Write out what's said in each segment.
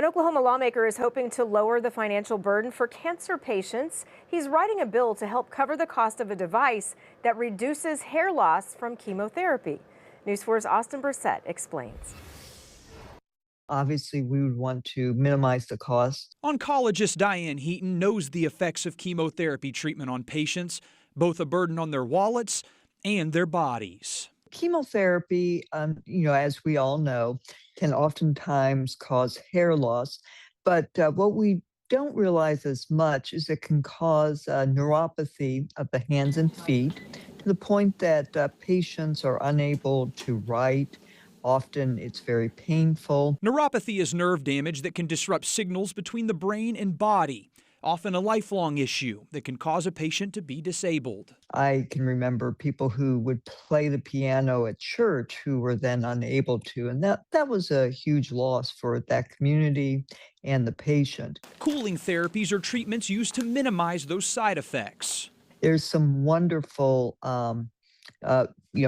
An Oklahoma lawmaker is hoping to lower the financial burden for cancer patients. He's writing a bill to help cover the cost of a device that reduces hair loss from chemotherapy. News 4's Austin Brissett explains. Obviously, we would want to minimize the cost. Oncologist Diane Heaton knows the effects of chemotherapy treatment on patients, both a burden on their wallets and their bodies. Chemotherapy, as we all know, can oftentimes cause hair loss. But what we don't realize as much is it can cause neuropathy of the hands and feet to the point that patients are unable to write. Often it's very painful. Neuropathy is nerve damage that can disrupt signals between the brain and body, often a lifelong issue that can cause a patient to be disabled. I can remember people who would play the piano at church who were then unable to, and that was a huge loss for that community and the patient. Cooling therapies are treatments used to minimize those side effects. There's some wonderful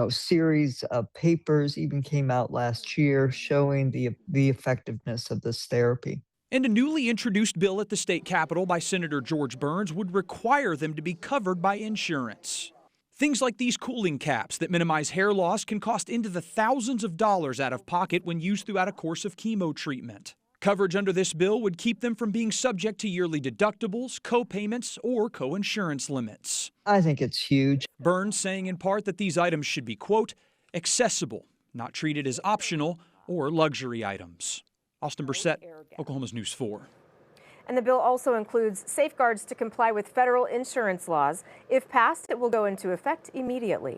series of papers even came out last year showing the effectiveness of this therapy. And a newly introduced bill at the state capitol by Senator George Burns would require them to be covered by insurance. Things like these cooling caps that minimize hair loss can cost into the thousands of dollars out of pocket when used throughout a course of chemo treatment. Coverage under this bill would keep them from being subject to yearly deductibles, co-payments, or co-insurance limits. I think it's huge. Burns saying in part that these items should be, quote, accessible, not treated as optional or luxury items. Austin Brissett, Oklahoma's News 4. And the bill also includes safeguards to comply with federal insurance laws. If passed, it will go into effect immediately.